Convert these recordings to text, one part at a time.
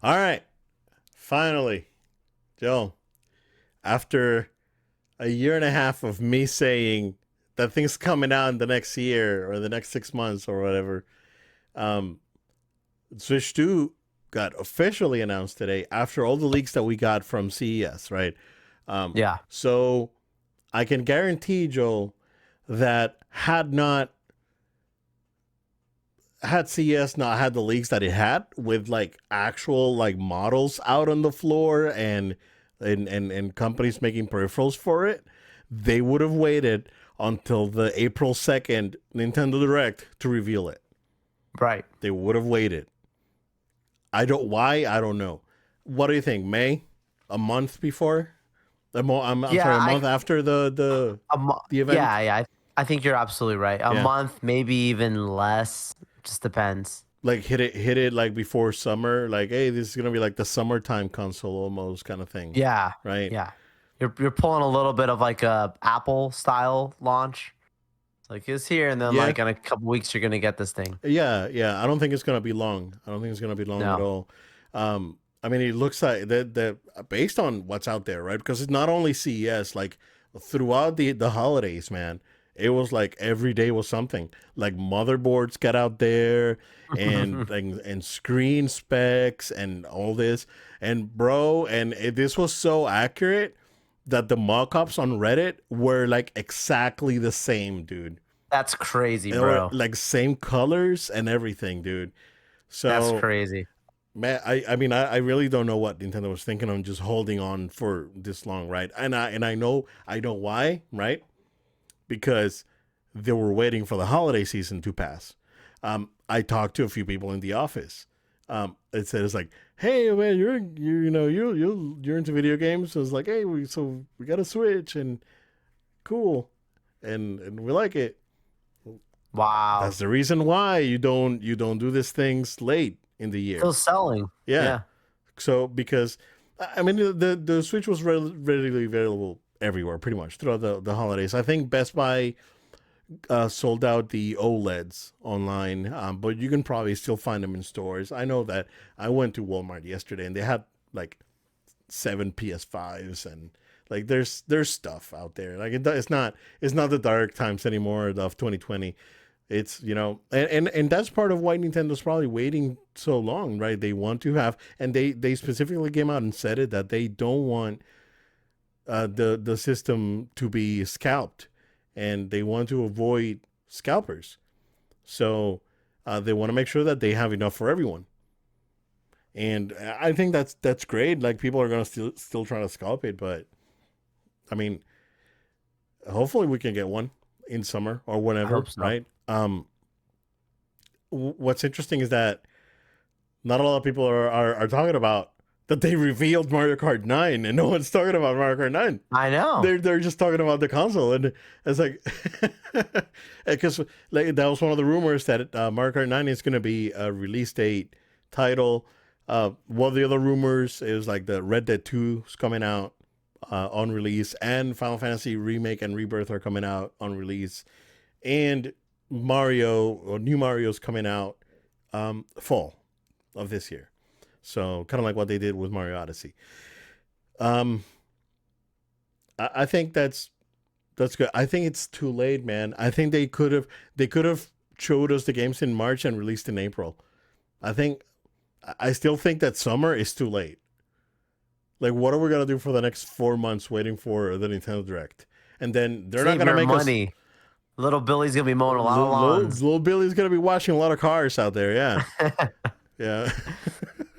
All right. Finally, Joe, after a year and a half of me saying that things coming out in the next year or the next 6 months or whatever, um, Switch 2 got officially announced today after all the leaks that we got from CES, right? Yeah. So I can guarantee, Joel, that had CES not had the leaks that it had with like actual like models out on the floor and companies making peripherals for it, they would have waited until the April 2nd Nintendo Direct to reveal it. Right. They would have waited. I don't know. What do you think? May? A month before? I'm Yeah. sorry, a month after the event? Yeah. Yeah. I think you're absolutely right. A Yeah. month, maybe even less. Just depends. Like hit it like before summer, like hey, this is gonna be like the summertime console almost kind of thing, Yeah. right? Yeah. You're pulling a little bit of like a Apple style launch. It's like it's here, and then Yeah, like in a couple weeks you're gonna get this thing. yeah. I don't think it's gonna be long. I don't think it's gonna be long at No. all. I mean, it looks like that based on what's out there, right? Because it's not only CES, like throughout the holidays, man. It was like every day was something. Like motherboards got out there, and screen specs and all this, and bro, this was so accurate that the mock-ups on Reddit were like exactly the same, dude. That's crazy, They were bro. like same colors and everything, dude. That's So crazy. man, I mean, I really don't know what Nintendo was thinking on just holding on for this long, right? And I know why, right? Because they were waiting for the holiday season to pass. I talked to a few people in the office. It said it's like, hey man, you're into video games. So it's like, hey, we got a Switch and cool, and we like it. Wow. That's the reason why you don't do these things late in the year. Still selling. Yeah. Yeah. So because I mean the Switch was readily available everywhere pretty much throughout the holidays. I think Best Buy sold out the OLEDs online, but you can probably still find them in stores. I know that I went to Walmart yesterday and they had like 7 PS5s and like there's stuff out there. Like it's not the dark times anymore of 2020. It's and that's part of why Nintendo's probably waiting so long, right? They want to have, and they specifically came out and said it that they don't want the system to be scalped, and they want to avoid scalpers. So they want to make sure that they have enough for everyone, and I think that's great. Like people are gonna still try to scalp it, but I mean, hopefully we can get one in summer or I whenever, hope so. right? What's interesting is that not a lot of people are talking about that they revealed Mario Kart 9 and no one's talking about Mario Kart 9. I know. They're just talking about the console and it's like because like that was one of the rumors that Mario Kart 9 is going to be a release date title. One of the other rumors is like the Red Dead 2 is coming out on release, and Final Fantasy Remake and Rebirth are coming out on release, and Mario or new Mario's coming out fall of this year. So kind of like what they did with Mario Odyssey. Um, I think that's good. I think it's too late, man. I think they could have showed us the games in March and released in April. I still think that summer is too late. Like, what are we gonna do for the next 4 months waiting for the Nintendo Direct? And then they're not Save gonna your make us. money. Little Billy's gonna be mowing a lot of Little, lawns. little Billy's gonna be watching a lot of cars out there. Yeah, yeah,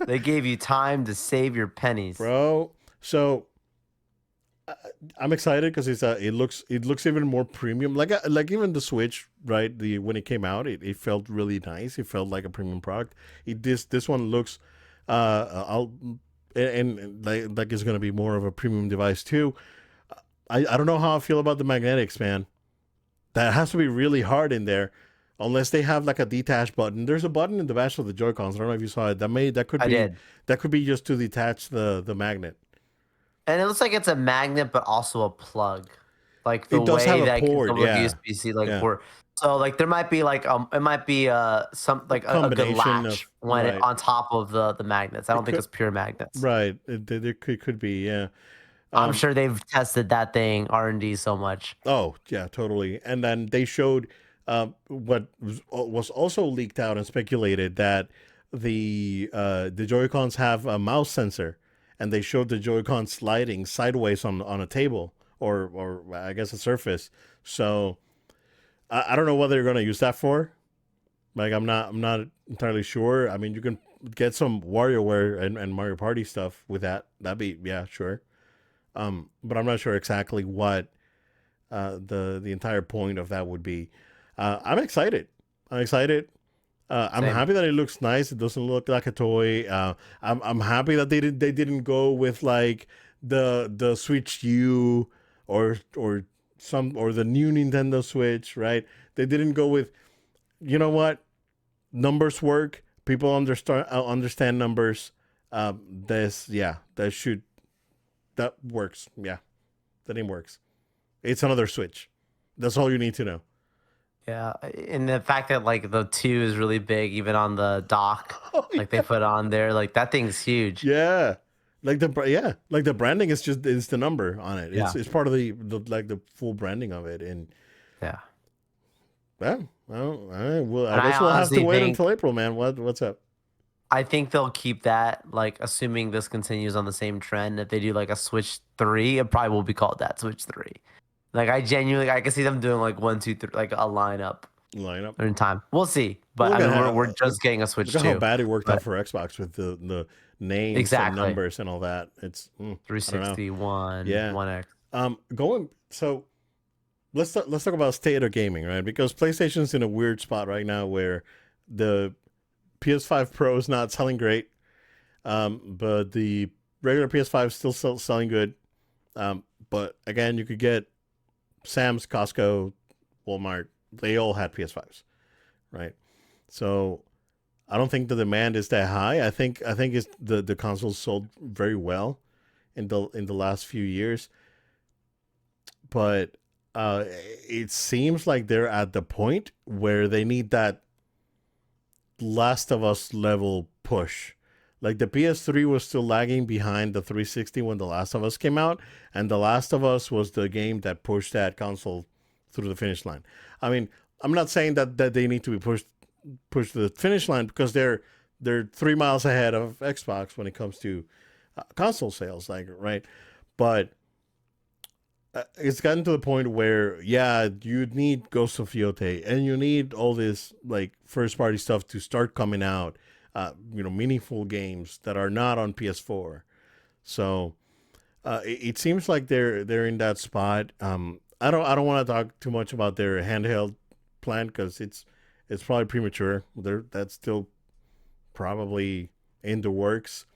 They gave you time to save your pennies. bro. So I- I'm excited because it looks even more premium. Like even the Switch, right? The when it came out, it felt really nice. It felt like a premium product. This one looks, I'll and like it's gonna be more of a premium device too. I don't know how I feel about the magnetics, man. That has to be really hard in there, unless they have like a detach button. There's a button in the back of the Joy Cons. I don't know if you saw it. That could I be did. just to detach the magnet. And it looks like it's a magnet, but also a plug. Like the It does have way a that port, some of yeah, USB-C like yeah. port. So like there might be like it might be some like a good combination of latch when it right. on top of the magnets. I It don't think could it's pure magnets. right. There could be yeah. I'm Um, sure they've tested that thing R&D so much. oh yeah, totally. And then they showed what was also leaked out and speculated that the Joy Cons have a mouse sensor, and they showed the Joy Con sliding sideways on a table or I guess a surface. So I don't know what they're gonna use that for. Like I'm not entirely sure. I mean, you can get some WarioWare and Mario Party stuff with that. That'd be yeah, sure. But I'm not sure exactly what the entire point of that would be. I'm excited. I'm excited. I'm Same. happy that it looks nice. It doesn't look like a toy. I'm happy that they didn't go with like the Switch U or some or the new Nintendo Switch, right? They didn't go with you know what numbers work. People understand numbers. This yeah that works. Yeah, that name works. It's another Switch. That's all you need to know. Yeah, and the fact that like the 2 is really big, even on the dock, Oh like they put on there, like that thing's huge. yeah, like the branding is the number on it. Yeah, It's part of the like the full branding of it. And yeah. yeah, well, I And I guess we'll have to honestly wait think until April, man. What's up? I think they'll keep that, like, assuming this continues on the same trend. If they do like a Switch 3, it probably will be called that Switch 3. Like, I genuinely, I can see them doing like 1, 2, 3, like a lineup Lineup. in time. We'll see. Well, But I mean, we're look, just getting a look Switch at how 2. bad it worked out But for Xbox with the names and exactly, numbers and all that. I don't know. 361, Yeah. 1X. Going so let's talk about state of gaming, right? Because PlayStation's in a weird spot right now where the PS5 Pro is not selling great, but the regular PS5 is still selling good. But again, you could get Sam's, Costco, Walmart. They all had PS5s, right? So I don't think the demand is that high. I think it's the consoles sold very well in the last few years, but it seems like they're at the point where they need that Last of Us level push. Like the PS3 was still lagging behind the 360 when The Last of Us came out, and The Last of Us was the game that pushed that console through the finish line. I mean, I'm not saying that they need to be pushed to the finish line because they're 3 miles ahead of Xbox when it comes to console sales, like right, but it's gotten to the point where yeah you need Ghost of Fiote and you need all this like first party stuff to start coming out, meaningful games that are not on PS4. So it seems like they're in that spot. I don't want to talk too much about their handheld plan because it's probably premature. That's still probably in the works.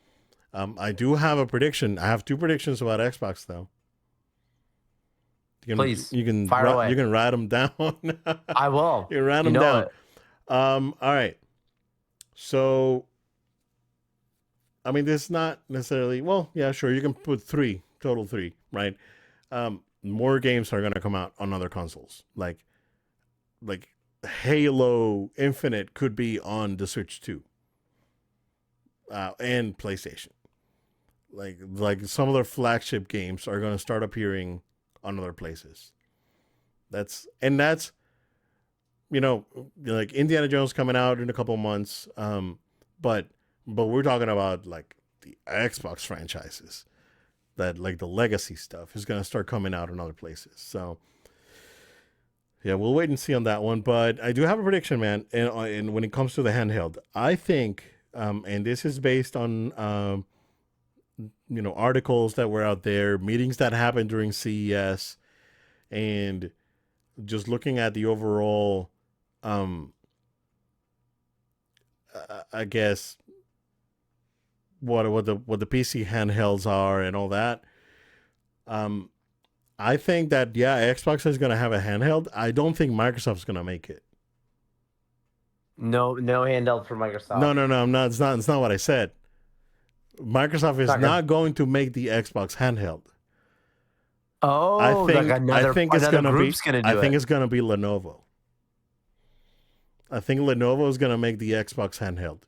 I do have a prediction. I have two predictions about Xbox though. Please You can fire away. you can write them down. I will. You can write You them know down. it. All right. So I mean, this is not necessarily well. Yeah, sure. You can put three, right? More games are gonna come out on other consoles. Like Halo Infinite could be on the Switch 2 and PlayStation. Like some of their flagship games are gonna start appearing on other places. That's like Indiana Jones coming out in a couple months. But we're talking about like the Xbox franchises that like the legacy stuff is gonna start coming out in other places. So yeah, we'll wait and see on that one. But I do have a prediction, man. And when it comes to the handheld, I think, and this is based on articles that were out there, meetings that happened during CES, and just looking at the overall, I guess what the PC handhelds are and all that. Um, I think that yeah, Xbox is gonna have a handheld. I don't think Microsoft's gonna make it. No handheld for No, Microsoft. no, no. I'm not. It's not. It's not what I said. Microsoft is Not gonna. not going to make the Xbox handheld. I Oh, like think. I think it's another gonna be. group's gonna I do think it. it's gonna be Lenovo. I think Lenovo is gonna make the Xbox handheld,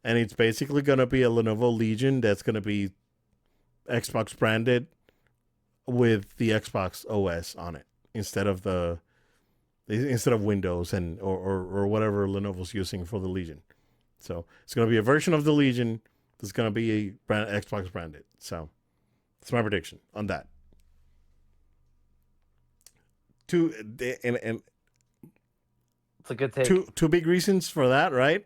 and it's basically gonna be a Lenovo Legion that's gonna be Xbox branded with the Xbox OS on it instead of Windows and or whatever Lenovo's using for the Legion. So it's gonna be a version of the Legion that's gonna be a Xbox branded. So that's my prediction on that. Two and It's a good take. two big reasons for that, right?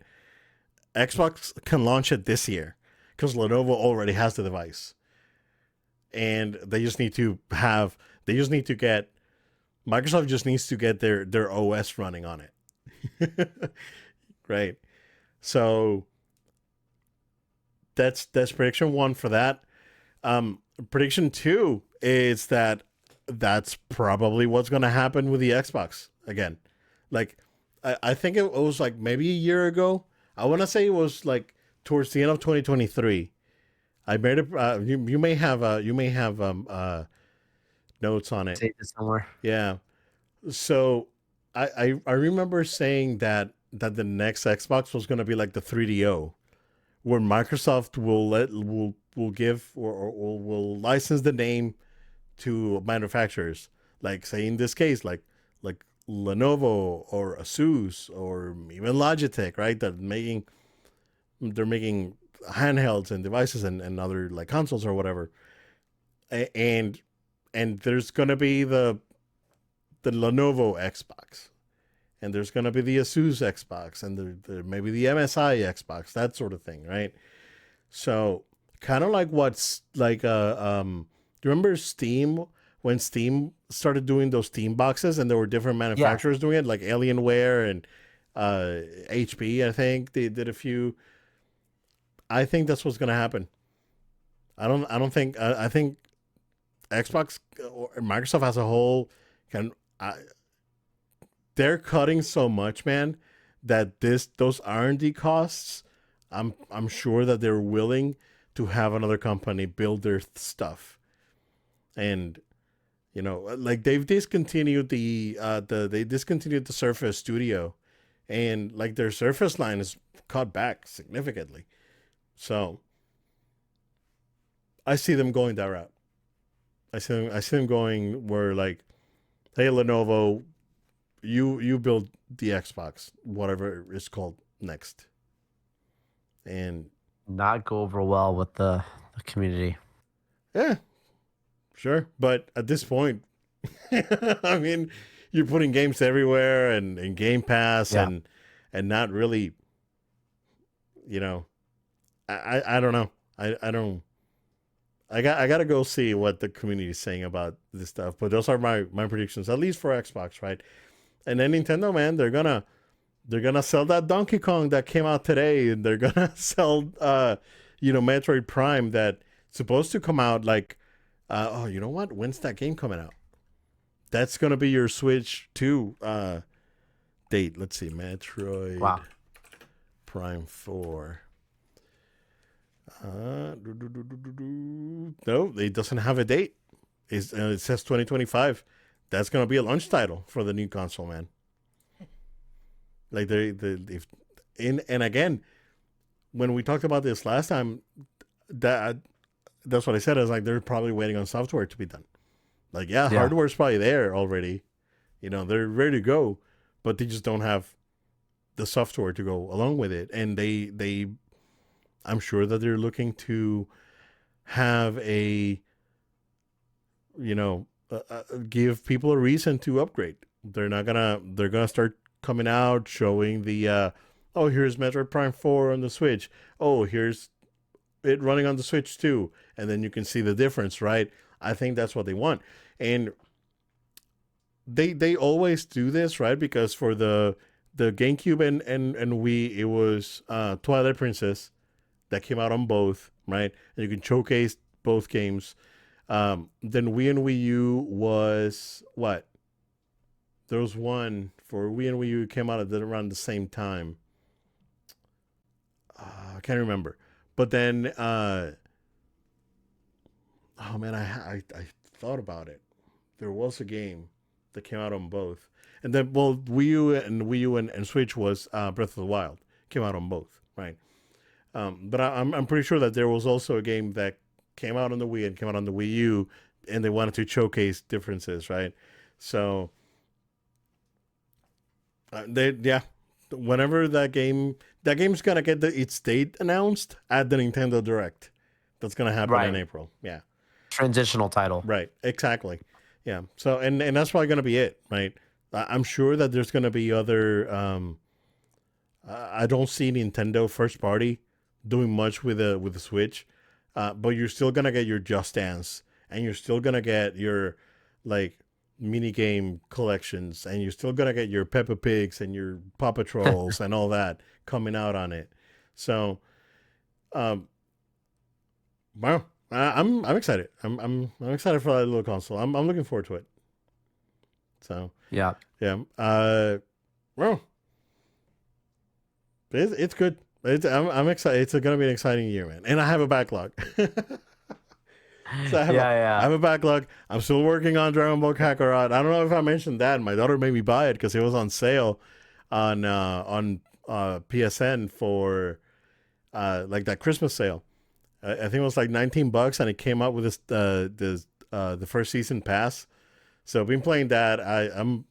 Xbox can launch it this year because Lenovo already has the device, and they just need to get Microsoft just needs to get their OS running on it, right? So that's prediction one for that. Prediction two is that that's probably what's going to happen with the Xbox again. Like, I think it was like maybe a year ago. I want to say it was like towards the end of 2023. I made it. You may have notes on it. Take it somewhere. Yeah. So I remember saying that the next Xbox was going to be like the 3DO, where Microsoft will give or will license the name to manufacturers, like say in this case, like Lenovo or Asus or even Logitech, right? They're making handhelds and devices and other like consoles or whatever, and there's gonna be the Lenovo Xbox, and there's gonna be the Asus Xbox, and there maybe the MSI Xbox, that sort of thing, right? So kind of like what's like do you remember Steam when Steam started doing those Steam boxes and there were different Yeah. manufacturers doing it, like Alienware and HP, I think they did a few. I think that's what's gonna happen. I don't think I think Xbox or Microsoft as a whole can. They're cutting so much, man, that those R&D costs, I'm sure that they're willing to have another company build their stuff. And like they've discontinued they discontinued the Surface Studio, and like their Surface line is cut back significantly. So I see them going that route. I see them going where like, hey Lenovo, you build the Xbox, whatever it's called next. And Not go over well with the community. yeah, sure. But at this point, I mean, you're putting games everywhere and Game Pass Yeah. and not really, you know, I don't know. I don't. I gotta go see what the community is saying about this stuff. But those are my predictions, at least for Xbox, right? And then Nintendo, man, they're gonna sell that Donkey Kong that came out today, and they're gonna sell Metroid Prime that's supposed to come out like oh, you know what? When's that game coming out? That's gonna be your Switch 2 date. Let's see, Metroid Wow. Prime 4. No, it doesn't have a date. It says 2025. That's gonna be a launch title for the new console, man. Like if and again, when we talked about this last time, that that's what I said. I was like, they're probably waiting on software to be done. Like, yeah, Yeah. hardware's probably there already. They're ready to go, but they just don't have the software to go along with it. And I'm sure that they're looking to have give people a reason to upgrade. They're gonna start coming out showing the oh, here's Metroid Prime 4 on the Switch. Oh, here's it running on the Switch too. And then you can see the difference, right? I think that's what they want. And they always do this, right? Because for the GameCube and Wii, it was Twilight Princess that came out on both, right? And you can showcase both games. Then Wii and Wii U was what? There was one for Wii and Wii U came out at around the same time. I can't remember. But then, oh man, I thought about it. There was a game that came out on both. And then, well, Wii U and Switch was Breath of the Wild came out on both, right? But I'm pretty sure that there was also a game that came out on the Wii and came out on the Wii U, and they wanted to showcase differences, right? So they yeah, whenever that game's gonna get its date announced at the Nintendo Direct. That's gonna happen in Right. April. Yeah, Transitional title. right, exactly. Yeah. So and that's probably gonna be it, right? I'm sure that there's gonna be other. I don't see Nintendo first party doing much with the Switch, but you're still gonna get your Just Dance, and you're still gonna get your like mini game collections, and you're still gonna get your Peppa Pigs and your Paw Patrols and all that coming out on it. So, um, wow, I'm excited. I'm excited for that little console. I'm looking forward to it. So Yeah. yeah, well, it's good. I'm excited. It's gonna be an exciting year, man. And I have a backlog. So Yeah, I yeah. have a backlog. I'm still working on Dragon Ball Kakarot. I don't know if I mentioned that. My daughter made me buy it because it was on sale on PSN for like that Christmas sale. I think it was like $19, and it came out with the first season pass. So I've been playing that. I'm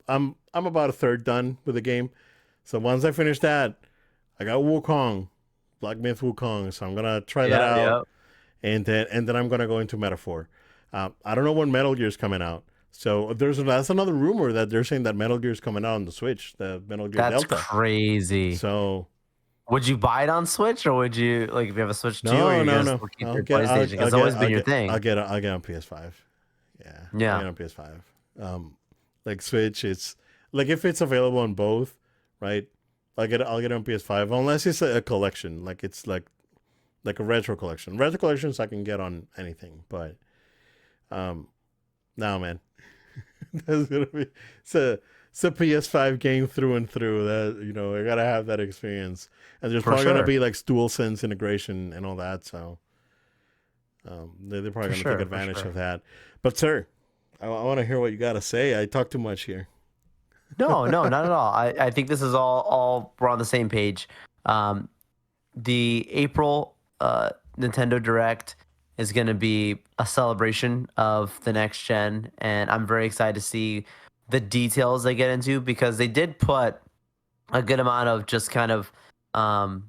about a third done with the game. So once I finish that, I got Wukong, Black Myth Wukong. So I'm gonna try that Yeah, out, yeah. and then I'm gonna go into Metaphor. I don't know when Metal Gear's coming out. So that's another rumor that they're saying that Metal Gear's coming out on the Switch, the Metal Gear That's Delta. crazy. So Would you buy it on Switch, or would you like if you have a Switch too, or no, you're no, gonna no. still keep your PlayStation? Because it's always been your thing. I'll get on PS5. Yeah, I'll Yeah. get on PS5. Like Switch, it's like if it's available on both, right? I'll get it on PS5 unless it's a collection, like it's like a retro collection. Retro collections I can get on anything, but um, no man, that's gonna be it's a PS5 game through and through. That I gotta have that experience, and there's For probably gonna sure. be like DualSense integration and all that. So they're probably For gonna take sure. For advantage sure. of that. But sir, I want to hear what you gotta say. I talk too much here. No, no, not at all. I think this is all we're on the same page. Um, the April Nintendo Direct is going to be a celebration of the next gen, and I'm very excited to see the details they get into because they did put a good amount of just kind of um,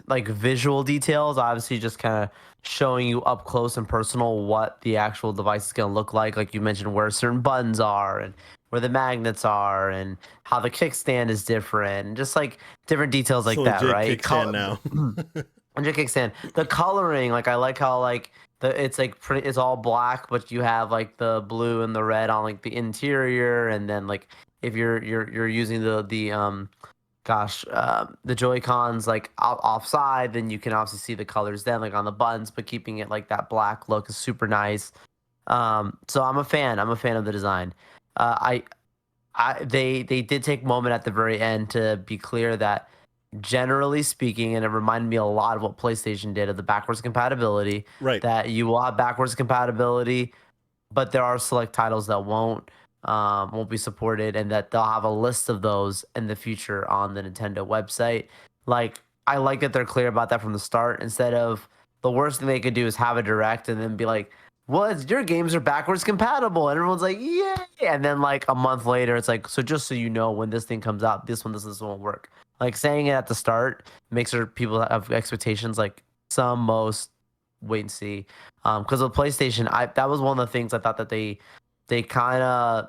like visual details, obviously just kind of showing you up close and personal what the actual device is going to look like you mentioned where certain buttons are and where the magnets are and how the kickstand is different and just like different details It's a like that, legit right? kickstand now. And kickstand. The coloring, like I like how like it's like pretty it's all black, but you have like the blue and the red on like the interior, and then like if you're using the Joy Cons like offside, then you can obviously see the colors then like on the buttons, but keeping it like that black look is super nice. So I'm a fan. I'm a fan of the design. I they did take a moment at the very end to be clear that generally speaking, and it reminded me a lot of what PlayStation did of the backwards compatibility, Right. that you will have backwards compatibility, but there are select titles that won't be supported, and that they'll have a list of those in the future on the Nintendo website. Like I like that they're clear about that from the start, instead of the worst thing they could do is have a direct and then be like, well, your games are backwards compatible, and everyone's like, yay! And then like a month later, it's like, so just so you know, when this thing comes out, this won't work. Like saying it at the start makes sure people have expectations. Like some, most, wait and see. Because with PlayStation, that was one of the things I thought that they kind of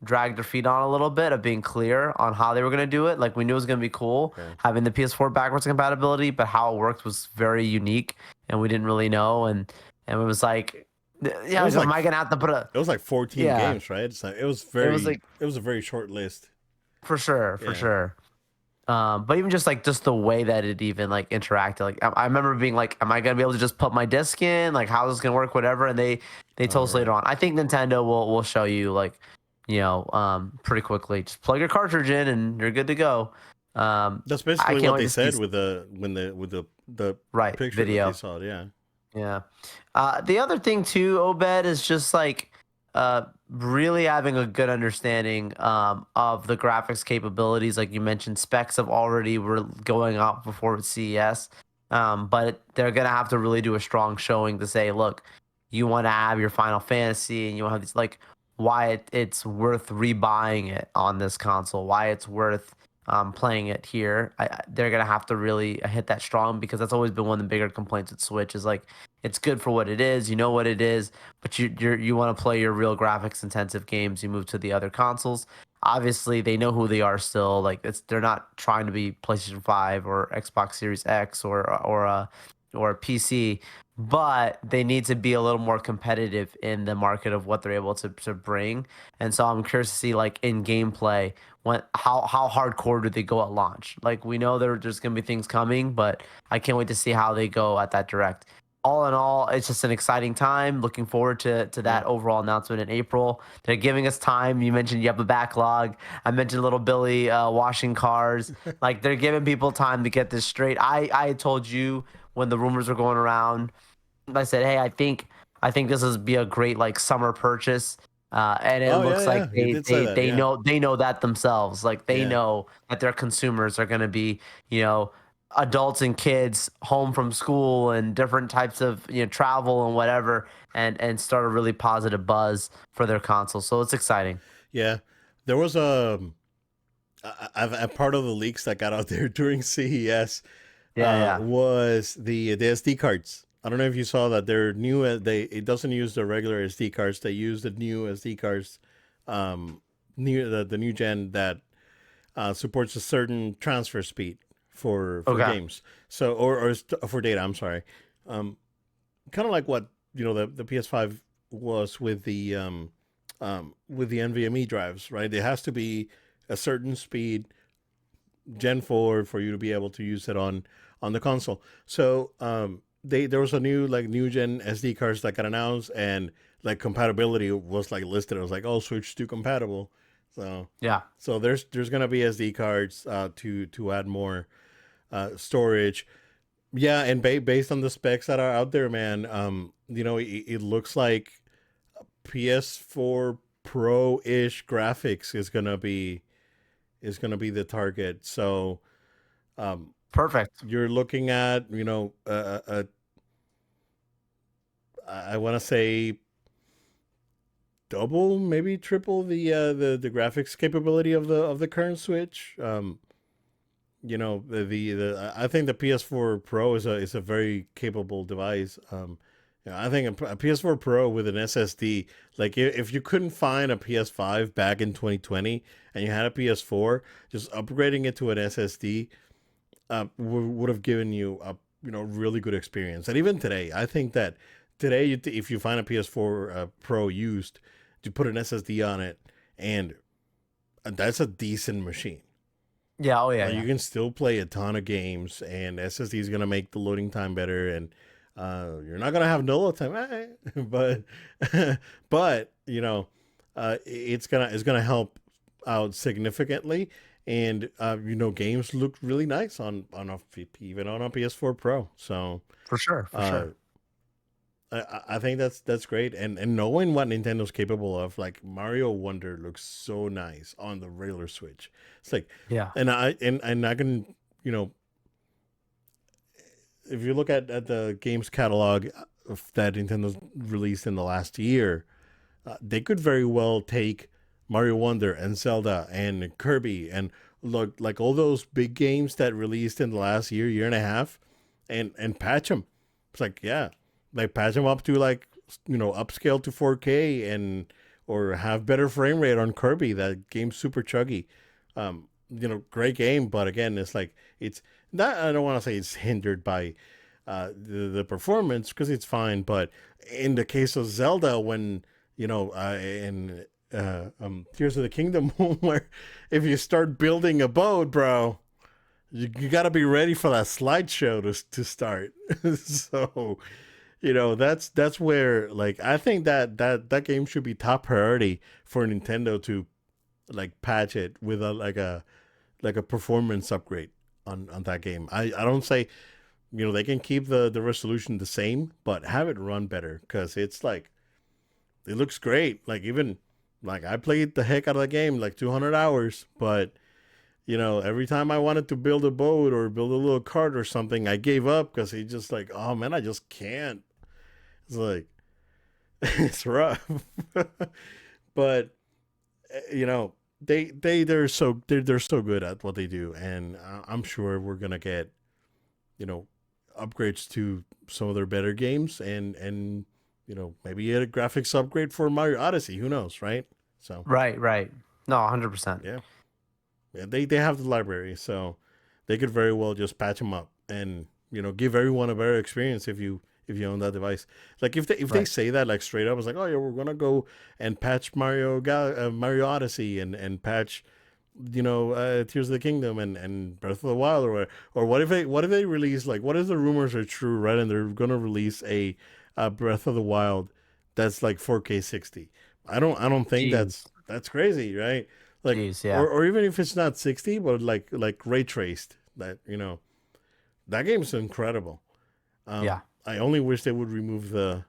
dragged their feet on a little bit of being clear on how they were going to do it. Like we knew it was going to be cool Okay. having the PS4 backwards compatibility, but how it worked was very unique, and we didn't really know. And it was like, yeah, was am like I going to have to put a It was like 14 yeah? games, right? So it was It was like it was a very short list. for sure, for Yeah. sure. But even just the way that it even like interacted, like I remember being like, "Am I gonna be able to just put my disc in? Like, how is this gonna work? Whatever." And they told us right. later on. I think Nintendo will show you like, pretty quickly. Just plug your cartridge in and you're good to go. That's I basically can't what wait they to see said with the right picture that video. they saw. Yeah. Yeah. The other thing too, Obed, is just like really having a good understanding of the graphics capabilities. Like you mentioned, specs have already were going up before CES, but they're gonna have to really do a strong showing to say, look, you want to have your Final Fantasy, and you want to have these like why it's worth rebuying it on this console, why it's worth playing it here. They're gonna have to really hit that strong because that's always been one of the bigger complaints with Switch is like it's good for what it is, you know what it is, but you want to play your real graphics intensive games, you move to the other consoles. Obviously, they know who they are still. Like they're not trying to be PlayStation 5 or Xbox Series X or PC, but they need to be a little more competitive in the market of what they're able to bring. And so I'm curious to see like in gameplay how hardcore do they go at launch? Like we know there's gonna be things coming, but I can't wait to see how they go at that direct. All in all, it's just an exciting time. Looking forward to Yeah. that overall announcement in April. They're giving us time. You mentioned you have a backlog. I mentioned little Billy washing cars. Like they're giving people time to get this straight. I told you when the rumors were going around. I said, hey, I think this is be a great like summer purchase. And it Oh yeah, looks like yeah. You did say that. Yeah. they know that themselves. Like they Yeah. know that their consumers are going to be you know adults and kids home from school and different types of travel and whatever, and start a really positive buzz for their console. So it's exciting. Yeah. There was a part of the leaks that got out there during CES Yeah, yeah. was the SD cards. I don't know if you saw that they're new. They it doesn't use the regular SD cards. They use the new SD cards, um, new the new gen that supports a certain transfer speed for Okay. games. So or for data. I'm sorry. Um, Kind of like what the PS5 was with the NVMe drives, right? It has to be a certain speed Gen 4 for you to be able to use it on the console. So there was a new gen SD cards that got announced, and like compatibility was like listed. It was like, oh, switch to compatible. So Yeah. there's gonna be SD cards to add more storage. Yeah, and based on the specs that are out there, man, it looks like PS4 Pro ish graphics is gonna be the target. So um, Perfect. you're looking at I want to say double, maybe triple the graphics capability of the current Switch. I think the PS4 Pro is a very capable device. I think a PS4 Pro with an SSD, like if you couldn't find a PS5 back in 2020 and you had a PS4, just upgrading it to an SSD would have given you a really good experience. And even today, I think that today, if you find a PS4 Pro used, you put an SSD on it, and that's a decent machine. Yeah. Oh yeah. You Yeah. can still play a ton of games, and SSD is gonna make the loading time better, and you're not gonna have no load time, but but it's gonna help out significantly, and games look really nice even on a PS4 Pro. So For sure. For uh, sure. I think that's great, and knowing what Nintendo's capable of, like Mario Wonder looks so nice on the regular Switch. It's like, Yeah. and I can, you know, if you look at the games catalog that Nintendo's released in the last year, they could very well take Mario Wonder and Zelda and Kirby and look like all those big games that released in the last year and a half, and patch them. It's like, yeah, like patch them up to like upscale to 4K and or have better frame rate on Kirby. That game's super chuggy. Great game, but again, it's like it's not. I don't want to say it's hindered by the performance because it's fine, but in the case of Zelda, when in Tears of the Kingdom, where if you start building a boat, bro, you got to be ready for that slideshow to start. So that's where like I think that game should be top priority for Nintendo to like patch it with a performance upgrade on that game. I don't say they can keep the resolution the same, but have it run better because it's like it looks great. Like even like I played the heck out of the game, like 200 hours, but every time I wanted to build a boat or build a little cart or something, I gave up because he just like, oh man, I just can't. It's like it's rough, but they're so good at what they do, and I'm sure we're gonna get you know upgrades to some of their better games, and maybe a graphics upgrade for Mario Odyssey. Who knows, right? So Right, right. No, 100%. yeah, yeah, they have the library, so they could very well just patch them up and give everyone a better experience if you own that device. Like if they Right. say that like straight up, it's like, oh yeah, we're gonna go and patch Mario Odyssey and patch Tears of the Kingdom and Breath of the Wild or what if they release like what if the rumors are true, right? And they're gonna release a Breath of the Wild that's like 4K 60. I don't think Jeez. that's crazy, right? Like Jeez, yeah. or even if it's not 60, but like ray traced, that game is incredible. Yeah. I only wish they would remove the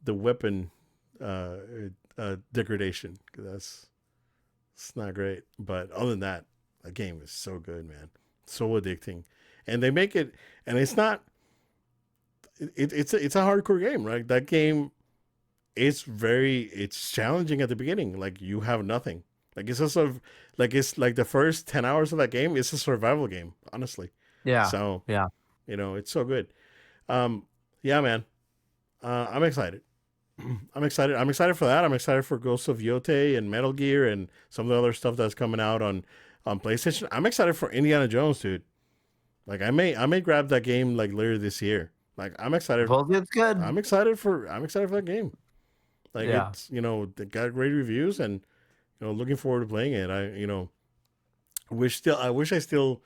weapon uh, degradation, 'cause that's it's not great. But other than that, the game is so good, man. So addicting, and they make it, and it's not. It's a hardcore game, right? That game it's challenging at the beginning. Like you have nothing. Like it's a sort of like it's like the first 10 hours of that game. It's a survival game, honestly. Yeah. So Yeah. it's so good. Um, yeah, man. I'm excited. I'm excited. I'm excited for that. I'm excited for Ghosts of Yote and Metal Gear and some of the other stuff that's coming out on PlayStation. I'm excited for Indiana Jones, dude. Like I may grab that game like later this year. Like I'm excited. Supposedly it's good. I'm excited for that game. Like Yeah. it's it got great reviews and looking forward to playing it. I wish I still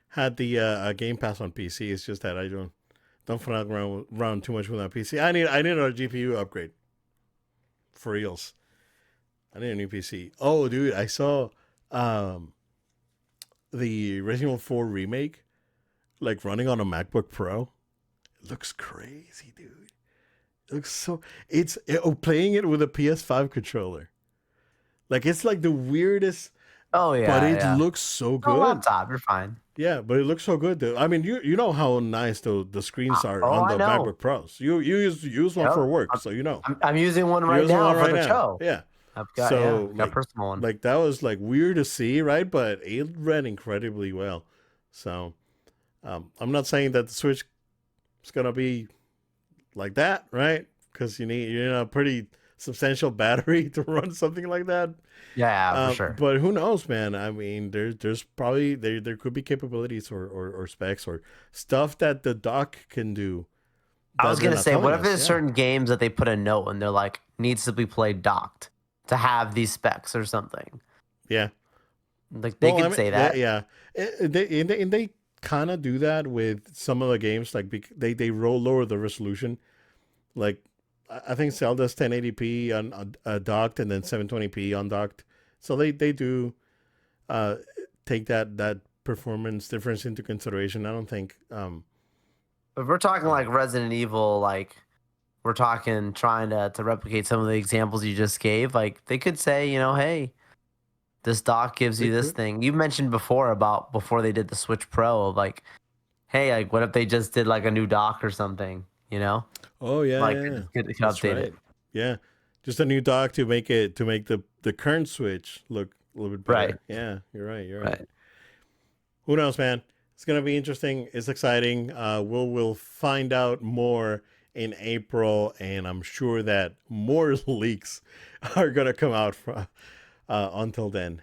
had the Game Pass on PC. It's just that I don't fuck around too much with that PC. I need a GPU upgrade for reals. I need a new PC. Oh, dude, I saw um the Resident Evil 4 remake like running on a MacBook Pro. It looks crazy, dude. It looks so. Playing it with a PS5 controller. Like it's like the weirdest, Oh but yeah, it yeah. looks so No good. laptop, you're fine. Yeah, but it looks so good, though. I mean, you know how nice the screens are Oh, on I the know. MacBook Pros. You use one Yep. for work, I'm, so you know. I'm using one You're right using now one for right the now. show. Yeah. Yeah, So I've got a personal one. like that was like weird to see, right? But it ran incredibly well. So I'm not saying that the Switch is gonna be like that, right? Because you need a pretty substantial battery to run something like that. Yeah, for sure. But who knows, man? I mean, there's probably there could be capabilities or specs or stuff that the dock can do I that was they're gonna not say, telling what if us. there's Yeah, certain games that they put a note and they're like needs to be played docked to have these specs or something? yeah. Like they Well, I could mean, say that, that. yeah. And they kind of do that with some of the games. Like they roll lower the resolution. Like I think Zelda's 1080p on docked and then 720p undocked. So they do uh, take that performance difference into consideration. I don't think. If we're talking Uh, like Resident Evil, like we're talking trying to replicate some of the examples you just gave, like they could say, hey, this dock gives they you this could. thing. You mentioned before about before they did the Switch Pro of like, hey, like what if they just did like a new dock or something, Oh yeah, Like yeah, they yeah. just could That's update it. right. Yeah, just a new dock to make the current Switch look a little bit Right. better. Yeah, you're right. You're right. Right. Who knows, man? It's gonna be interesting. It's exciting. We'll find out more in April, and I'm sure that more leaks are gonna come out from until then.